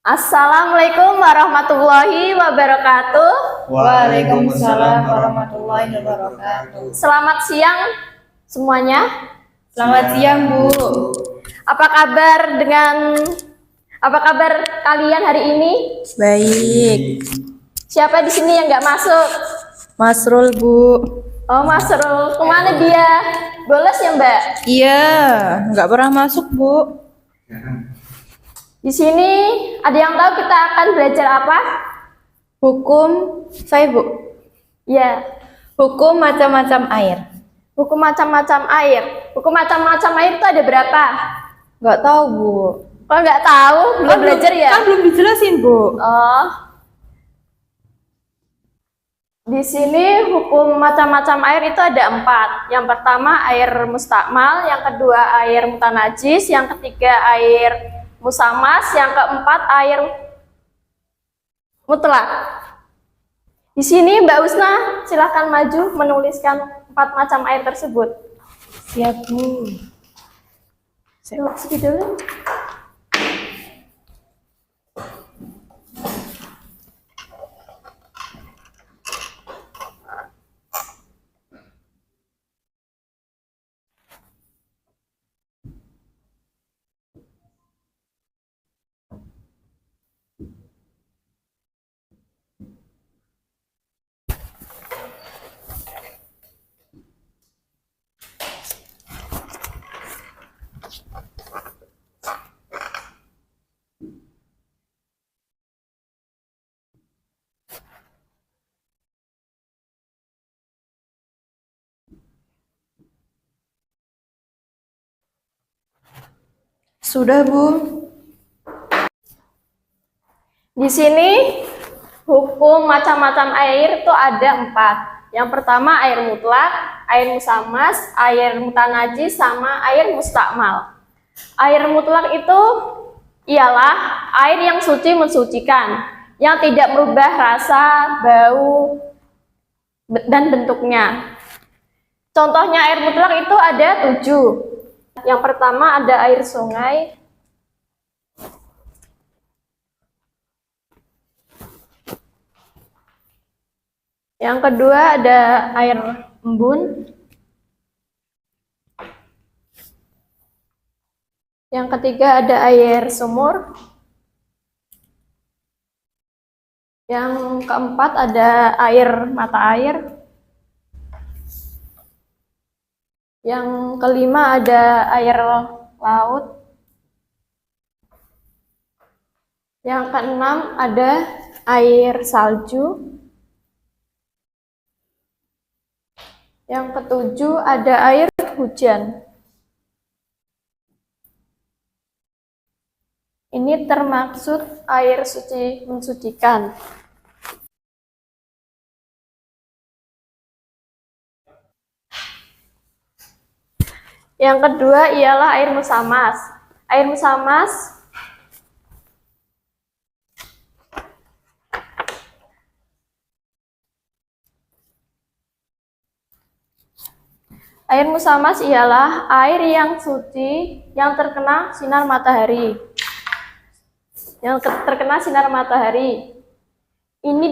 Assalamualaikum warahmatullahi wabarakatuh. Waalaikumsalam warahmatullahi wabarakatuh. Selamat siang semuanya. Selamat siang, Bu. Apa kabar kalian hari ini? Baik. Siapa di sini yang nggak masuk? Masrul, Bu. Oh, Masrul. Kemana dia? Bolos ya, Mbak? Iya, nggak pernah masuk, Bu. Di sini ada yang tahu kita akan belajar apa? Hukum, saya, Bu. Ya, Hukum macam-macam air. hukum macam-macam air. Hukum macam-macam air itu ada berapa? Nggak tahu, Bu. Kalau nggak tahu, belum belajar ya? Kan belum dijelasin, Bu. Oh. Di sini hukum macam-macam air itu ada 4. Yang pertama air mustakmal, yang kedua air mutanajis, yang ketiga air musamas, yang keempat air mutlak. Di sini Mbak Usna silahkan maju menuliskan 4 macam air tersebut. Siap, Bu. Segi dulu. Sudah, Bu. Di sini hukum macam-macam air itu ada 4. Yang pertama air mutlak, air musamas, air mutanajis, sama air mustakmal. Air mutlak itu ialah air yang suci mensucikan, yang tidak merubah rasa, bau, dan bentuknya. Contohnya air mutlak itu ada 7. Yang pertama ada air sungai, yang kedua ada air embun, yang ketiga ada air sumur, yang keempat ada air mata air, yang kelima ada air laut, yang keenam ada air salju, yang ketujuh ada air hujan. Ini termaksud air suci mensucikan. Yang kedua ialah air musamas. Air musamas Air musamas ialah air yang suci yang terkena sinar matahari. Ini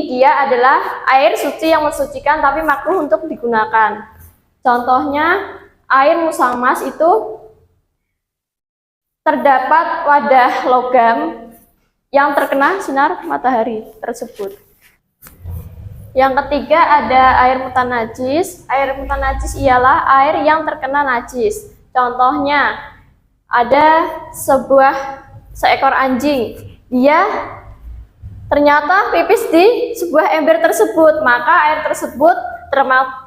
dia adalah air suci yang mensucikan tapi makruh untuk digunakan. Contohnya air musamas itu terdapat wadah logam yang terkena sinar matahari tersebut. Yang ketiga ada air mutanajis. Air mutanajis ialah air yang terkena najis. Contohnya ada seekor anjing. Dia ternyata pipis di sebuah ember tersebut, maka air tersebut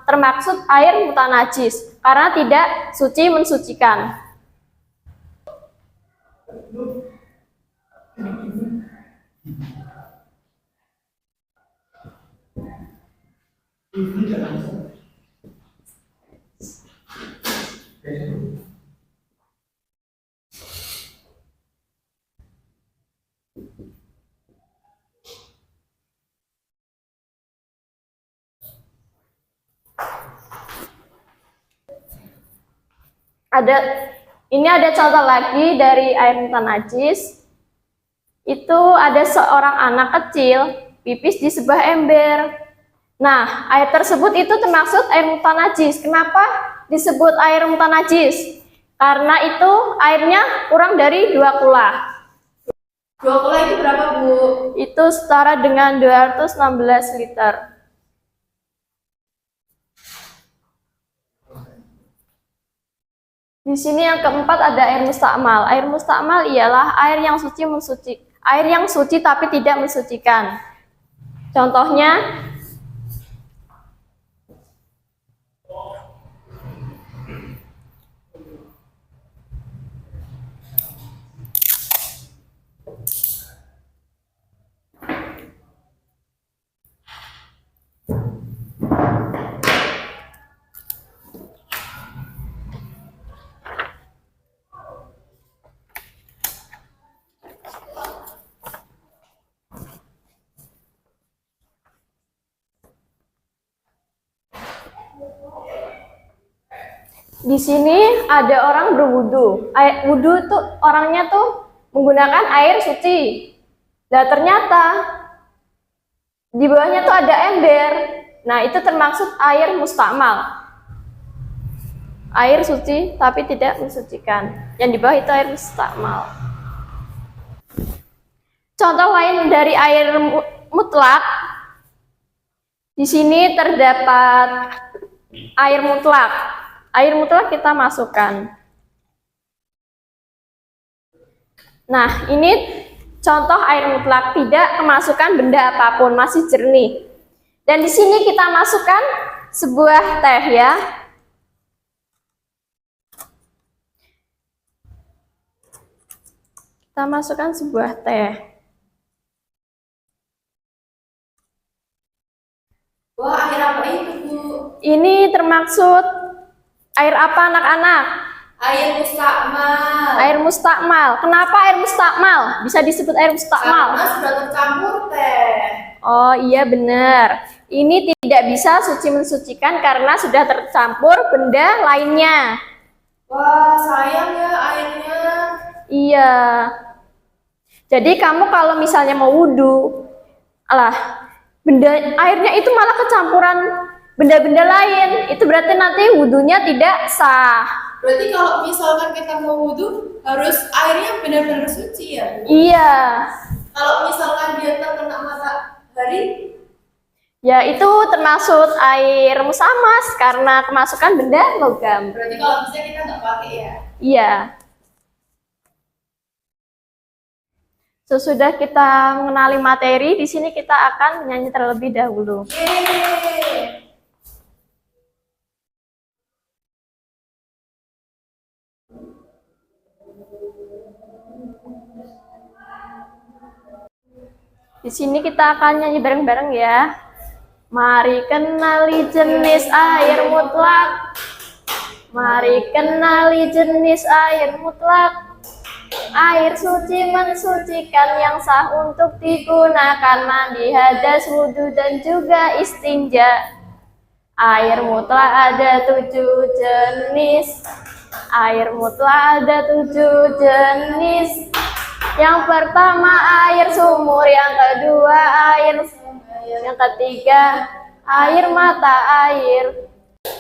termaksud air mutanajis karena tidak suci mensucikan. Ini ada contoh lagi dari air mutanajis. Itu ada seorang anak kecil pipis di sebuah ember. Nah, air tersebut itu termaksud air mutan najis. Kenapa disebut air mutan najis? Karena itu airnya kurang dari 2 kula. 2 kula itu berapa, Bu? Itu setara dengan 216 liter. Di sini yang keempat ada air mustakmal. Air mustakmal ialah air yang suci tapi tidak mensucikan. Contohnya di sini ada orang berwudu. Wudu tuh orangnya tuh menggunakan air suci. Nah, ternyata di bawahnya tuh ada ember. Nah, itu termaksud air mustakmal. Air suci tapi tidak mensucikan. Yang di bawah itu air mustakmal. Contoh lain dari air mutlak. Di sini terdapat air mutlak. Air mutlak kita masukkan. Nah, ini contoh air mutlak, tidak kemasukan benda apapun, masih jernih. Dan di sini kita masukkan sebuah teh ya. Kita masukkan sebuah teh. Wah, air apa itu, Bu? Ini termaksud air apa anak-anak? Air mustakmal. Air mustakmal. Kenapa air mustakmal? Bisa disebut air mustakmal? Karena sudah tercampur teh. Oh iya benar. Ini tidak bisa suci mensucikan karena sudah tercampur benda lainnya. Wah, sayang ya airnya. Iya. Jadi kamu kalau misalnya mau wudhu, airnya itu malah kecampuran benda-benda lain, itu berarti nanti wudhunya tidak sah. Berarti kalau misalkan kita mau wudhu, harus airnya benar-benar suci ya? Iya. Kalau misalkan dia terkena matahari, Ya itu termasuk air musamas karena kemasukan benda logam. berarti kalau bisa kita nggak pakai ya? Iya. Sesudah kita mengenali materi, di sini kita akan menyanyi terlebih dahulu. Yeay! Di sini kita akan nyanyi bareng-bareng ya. Mari kenali jenis air mutlak. Mari kenali jenis air mutlak. Air suci mensucikan yang sah untuk digunakan mandi, hadas, wudhu, dan juga istinja. Air mutlak ada 7 jenis. Air mutlak ada 7 jenis. Yang pertama air sumur, yang kedua air, yang ketiga air mata air,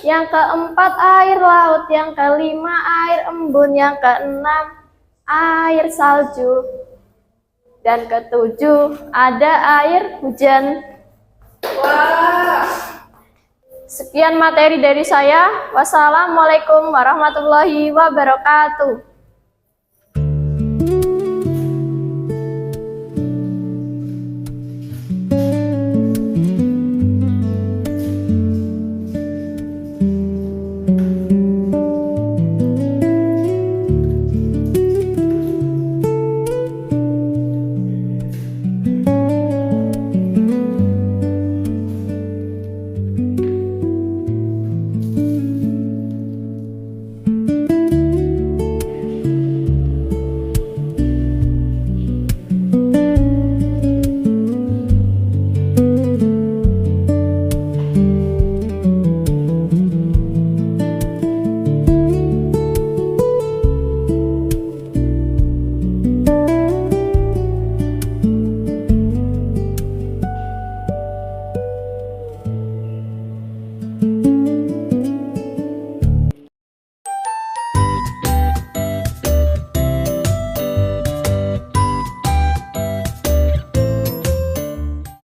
yang keempat air laut, yang kelima air embun, yang keenam air salju, dan ketujuh ada air hujan. Wah! Sekian materi dari saya. Wassalamualaikum warahmatullahi wabarakatuh.